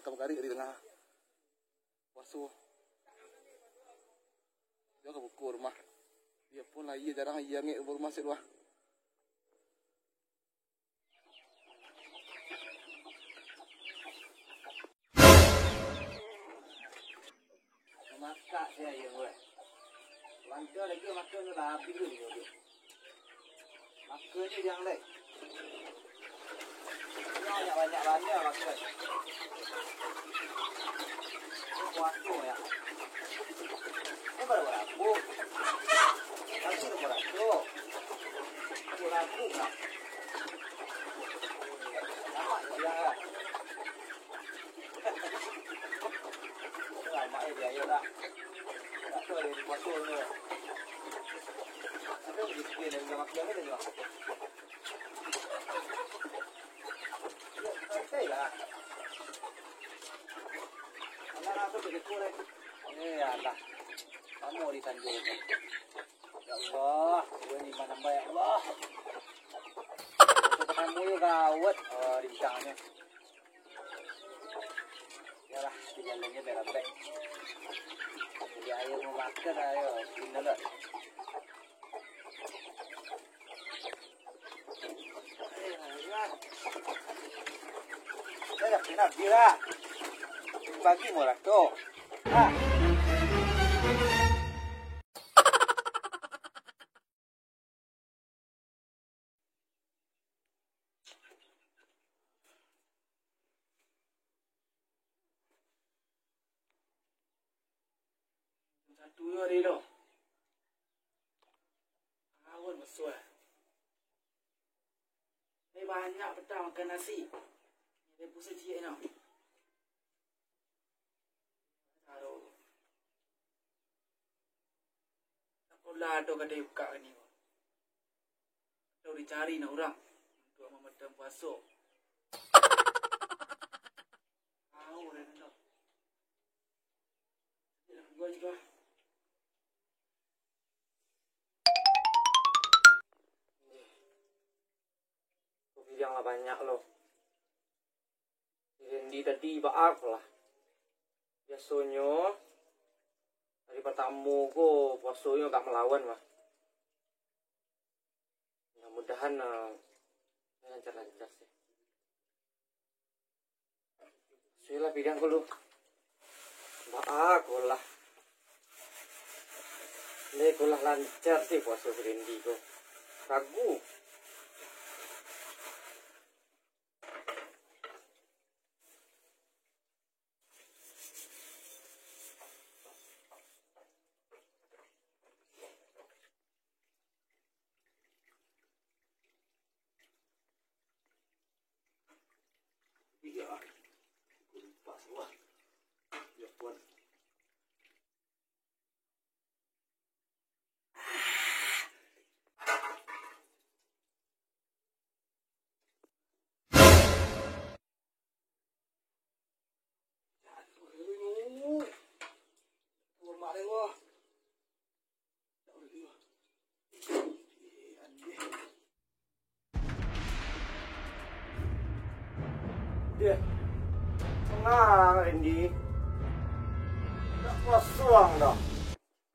kamagari di tengah waso. Dia ke buku rumah. Dia pun lah iya jarang iya nge rumah sih wah. Masak saya yang gue. Lancar lagi makan tu dah habis dulu dia. Makan ni jangan leh. Banyak makan. Waktu ya. Ini berapa? Nanti berapa? Berapa kan? Lama ya. Lama dia ya dah. Tak tahu dia waktu ni. Ada di sini yang makan ni juga. Santai lah. Anak aku begitu leh. Ya Allah. Kamu di Tanjung. Ya Allah, gue ni mana ya Allah. Untuk kamu juga gawat di bidangnya. Yalah, jalannya berat-berat. Jadi ayo mau makan ayo, tinggal lah. Saya nak bila bagi murah tu. Ah. Satu hari lo. Awal masuk. Ni banyak petang makan nasi. Ni pusat cik nak. Taruh. Sekolah ada kedai buka ni. Tahu dicari nak orang untuk memadam puasa. Tahu dah nak. Gua juga. Jangan banyak loh. Ini tadi maaf lah. Biasanya dari pertama ko puasanya tak melawan mah. Mudah-mudahan lancar-lancar sih. Sudah bidang ko lu. Maaf ko lah. Ini ko lah lancar sih puasa Rendi ko. Ragu. Ya, lupa semua. Ya pun. Dia tenang Randy. Tak kosong dah.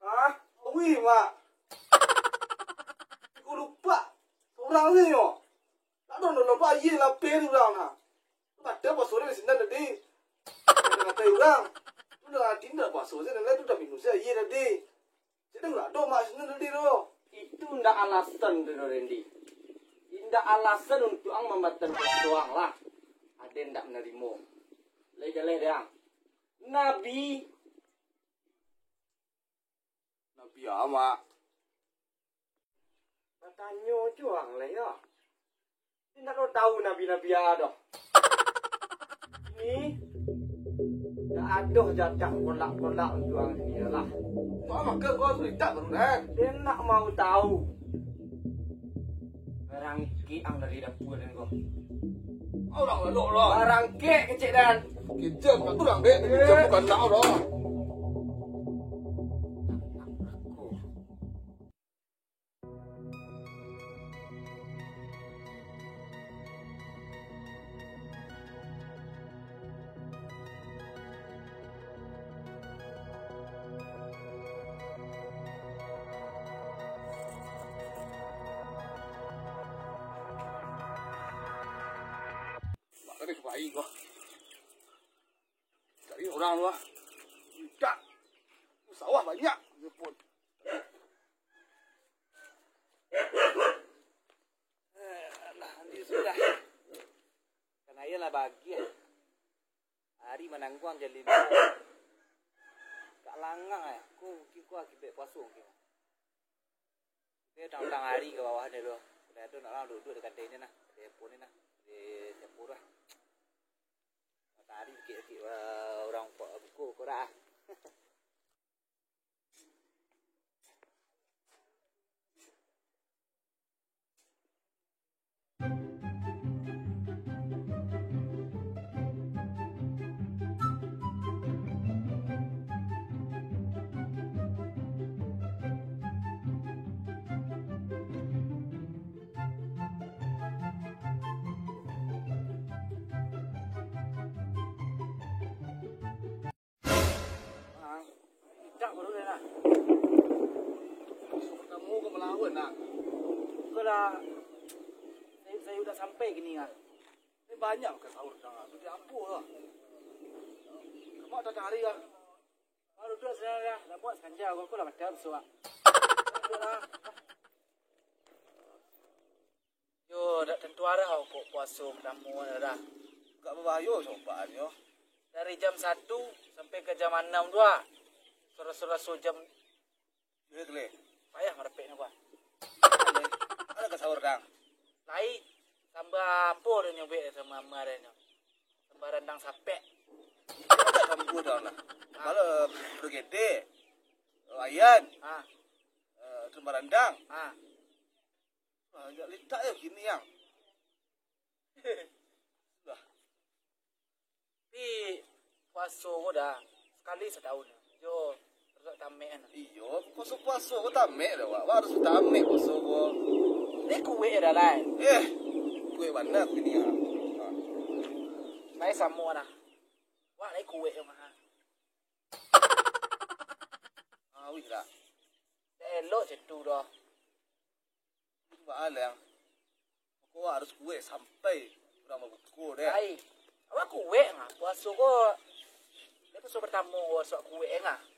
Hah? Wih mak. Aku lupa. Seorang ni yo. Tak ada lupa ye lah pen orang nah. Ada apa sore di sini tadi? Ada kata orang. Tu dah tindak apa sore ni tu dah minus ye tadi. Sedang lah do mak sini tadi do. Itu ndak alasan tu Randy. Indah alasan untuk ang membatalkan pesuang lah. Ada ndak menerima. Leh dia. Nabi ama. Tanya juang lah ya. Tidak tahu nabi-nabi ada. Ini dah ada jatah kolak-kolak untuk ang ini lah. Mama ke kau cerita baru dah. Dia nak mau tahu. Barang ki ang dari dapur dan kau. Orang lalu lah. Barang kek kecil dan. Kecil bukan orang dek. Kecil bukan nak orang. cari kau. Cari orang lu ah. Tak. Sawah banyak. Dia pun. Nanti sudah. Karena ialah bagi. Hari menangguang jadi lima. Kak langang ya. Ku akibat pasung. Dia tang hari ke bawah dia loh. Dia tu nak orang duduk dekat ini nah. Dia pun ni nah. Dia campur lah. Tadi sikit-sikit orang buku korang. Tak baru dah lah. Kamu ke melawan nak? Kalau saya sudah sampai gini lah. Ini banyak ke sahur dah. Bagi apa lah? Kamu tak cari lah. Baru tu saya dah buat senja. Aku dah macam so. Yo, dah tentu arah aku puasa tamu dah. Tak berbahaya cobaan yo. Dari jam 1 sampai ke jam 6 dua. Sura-sura jam. Boleh. Payah merepek ni, Pak. Ada ke sahur dah? Lai tambah apa dia nyobek sama kemarin. Tambah rendang sapek. Ada kamu dah lah. Kalau bergede, ayan, tambah rendang. Banyak letak ya gini yang. Lah. Tapi puasa dah sekali setahun. Jo, terus tamek kan. Iyo, puasa kau tamek dah, Wak. Harus tamek puasa kau. Ni kuih dah lah. Kue mana kue ni ah? Saya sama dah. Wah, ni kuih yang mahal. Wih lah. Elok je tu dah. Soal yang kau harus kue sampai orang buku deh. Baik. Awak kuih ngah. Puasa kau. Dia tu pertama puasa kuih ngah.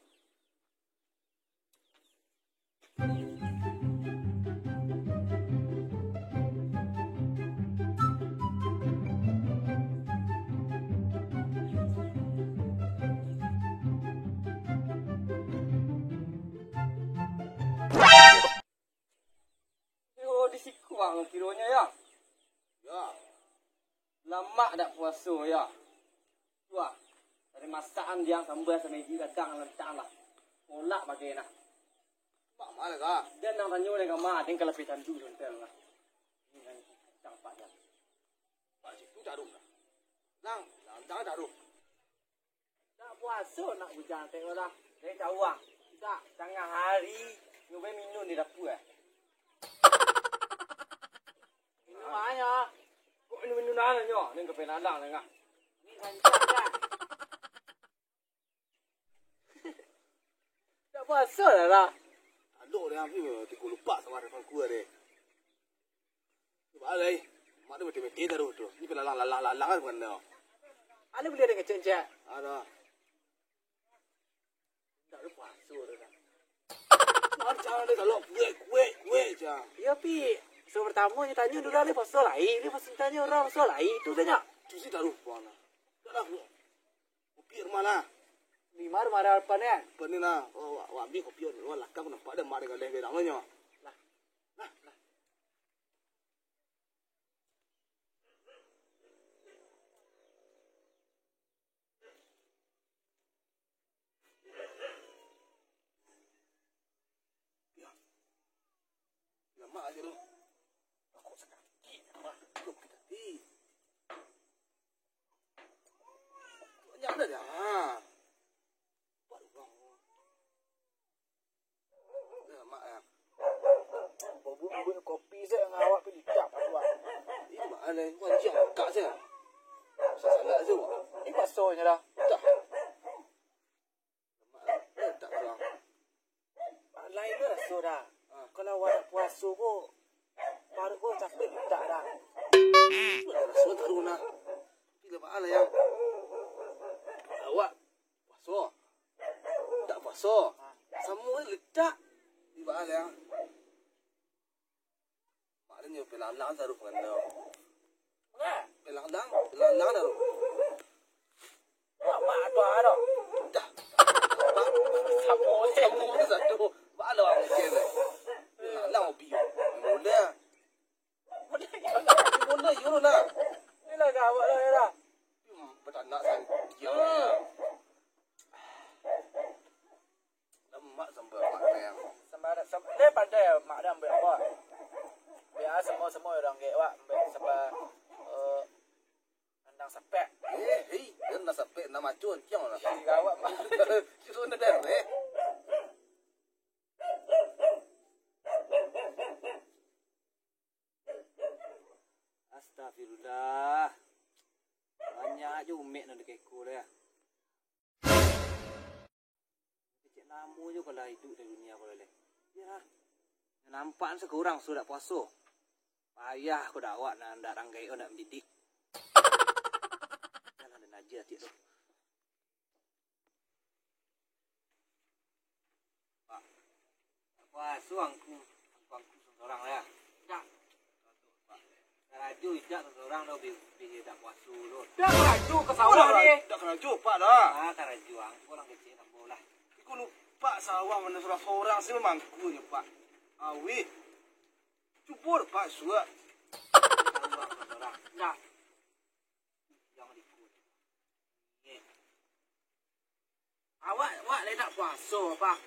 Disikuang kironya ya. Ya. Lama dak puasa ya. Wah. Dari masakan dia sambal sama iji kadang lentang lah. Olak bagai nak. Mak mana kah? Dan nang tanyo dengan mak dengan kelebihan tu lentang lah. Ini kan campak ya. Pak itu taruh lah. Nang, jangan taruh. Nak puasa nak hujan tengok lah. Dari jauh. Tak, tengah hari nyoba minum di dapur Minum aja. Kok minum nana nyo? Ning kepen alang nengah. Ni rancak dah. Tak puasa lah. Aduh dia ambil tiga lupa sama depan kue deh. Coba leh. Mak dia betul-betul taruh tu. Ni pelalang kan bukan dah. Ada boleh dengan cencet. Ada. Tak ada puasa dah. Jangan dia kalau kue je. Ya pi. So pertama ni tanya dulu ni puasa lain. Ni pasal tanya orang puasa lain. Tu tanya. Tu sih taruh mana. Tak lah. Kopi mana? Di mana apa ni? Pening lah. Wah ambil kopi ni. Wah lakam nampak dia mak dengan leh namanya. Lah. Mak aja tu. Aku sekali. Aku sekali. Banyak dah dah. Mak ya. Buat kopi saya ngawak ke dicap apa? Ini mak ada wajib kak saya. Salah je wak. Ini pasonya dah. Tak. Mak tak pulang. Lain tu dah so dah. Kalau awak puasa ko, baru ko capek tak dah. Sudah taruh nak. Bila Pak Ala yang awak puasa. Tak puasa. Semua letak di Pak Ala yang. Maknanya pelang-lang taruh pengendau. Pelang-lang taruh. Mak tu ada. Dah. Semua satu. Pak Ala yang macam ni. Pelang-lang biu. Mula you lah. Ni lah kau lah ya. Betanak sang dia lah. Lemak sampai mak yang. Ni pandai mak dah ambil apa? Biar semua orang ke awak ambil sampai nandang sepek. Hei, dia nak sampai nak macun kiang lah. Si awak mak. Suruh nak dah Astagfirullah. Banyak je umek nak dekat ekor dia. Kecik namu je kalau hidup di dunia kalau leh. Ya. Nampak sekurang sudah puasa. Payah aku dakwah nak ndak rangkai nak mendidik. Jangan ada najis cik tu. Pak. Puasa angku seorang ya. Tak. Raju tidak seorang dah bihi tak puasa tu. Dah raju ke sawah ni. Tak kena jumpa dah. Ah, tak raju angku orang kecil tak boleh. Aku lupa sawang mana seorang sih memangku je Pak. Awi. Cubur Pak suat. Sawang seorang. Tak. Jangan ikut. Awak le tak puasa Pak.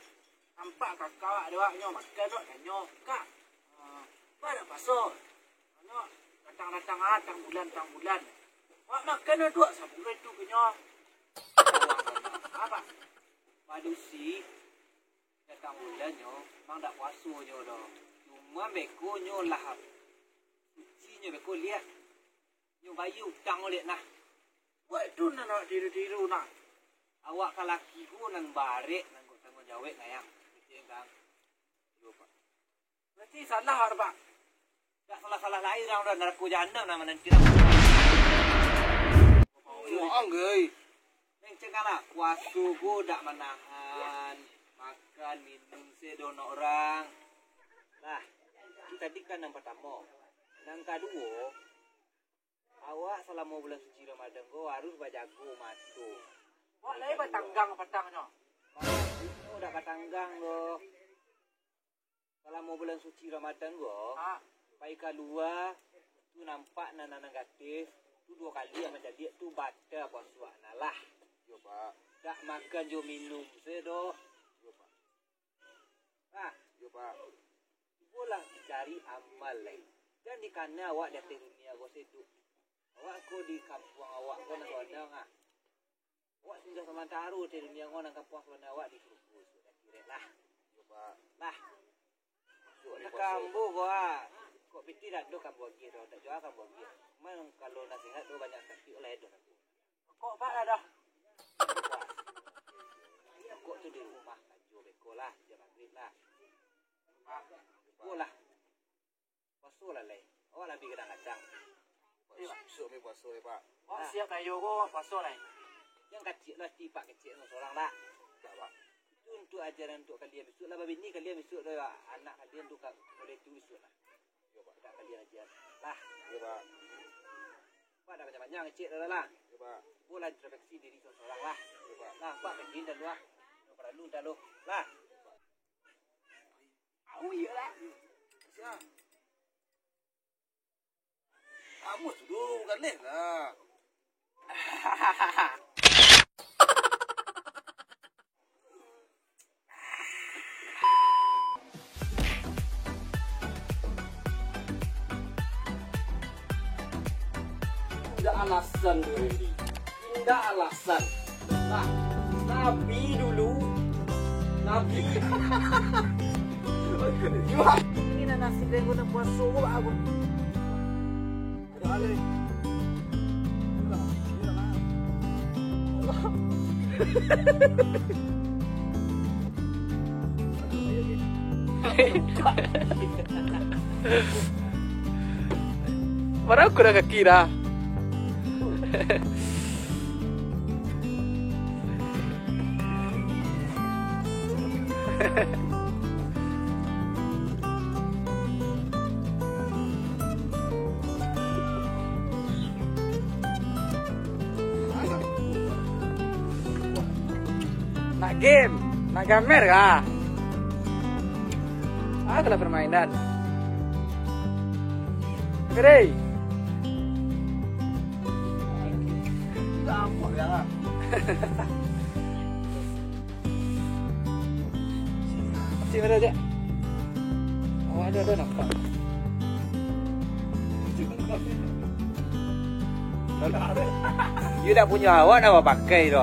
Nampak kakak awak dia nyo makan dok nyo kak. Apa nak puasa? Nyo datang bulan. Wak makan dua sabulan tu kenyo. Apa? Padusi datang bulan nyo, mang dak puasa nyo dah. Cuma beko nyo lah. Suci nyo beko lihat. Nyo bayu utang lihat nah. Wak tu nak tiru nah. Awak ka laki ku nan barek nan go tanggung jawab ngayang. Betul bang. Yo Pak. Berarti salah Pak. Tak salah-salah lain orang dah neraka jahanam nama nanti dah. Wah anggai. Neng cakaplah puasa ku dak menahan makan minum sedono orang. Lah, kita tadi kan yang pertama. Yang kedua, awak selama bulan suci Ramadan ku harus berjaga matu. Awak lain bertanggang petangnya. Oh, dak bertanggang go. Selama bulan suci Ramadan ku. Pai keluar tu nampak nana negatif tu 2 kali yang macam dia tu baca puasa nalah. Yo Pak. Tak makan jo minum sedo. Yo Pak. Ah, Yo Pak. pulang cari amal lain. Dan di kana awak di dunia go sedu. Awak ko di kampung awak ko nak ondang ah. Awak singgah sementara di dunia ko nang kampung awak di Krupus. Sudah kira lah. Yo Pak. Lah. Nak kambu ko ah. Kok piti dah do kampung dia dah jual kampung dia. Memang kalau nasihat tu banyak sakit oleh dah. Kok pak dah. Kok tu di rumah kaju beko lah, dia maghrib lah. Bolah. Puasa lah leh. Awak lebih kadang-kadang. Besok ni puasa ya Pak. Awak siap kayu ko puasa lah. Yang kecil lah tipak kecil seorang lah. Tak Pak. Itu untuk ajaran untuk kalian besok lah. Babi ni kalian besok dah anak kalian tu boleh tu besok lah. Tak kalian ajar lah. Ya Pak. Pak dah banyak-banyak kecil dah lah. Ya Pak. Boleh introspeksi diri seorang lah. Ya Pak. Lah Pak begini dah lah. Perlu dah lo. Lah. Au ya lah. Siap. Kamu sudah bukan leh lah. Tidak alasan Randy. Tidak alasan. Nah, Nabi dulu. Nabi. Ini nasi goreng nak puasa aku. Ada. Mana aku dah kaki dah. Nak game, nak gamer kah? Adalah permainan. Oke. Gampang ya. Sini ada aja. Oh ada nampak. You dah punya awak apa pakai tu?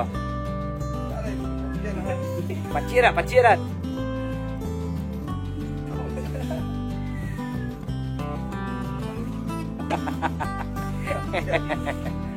Paciran. Hahaha.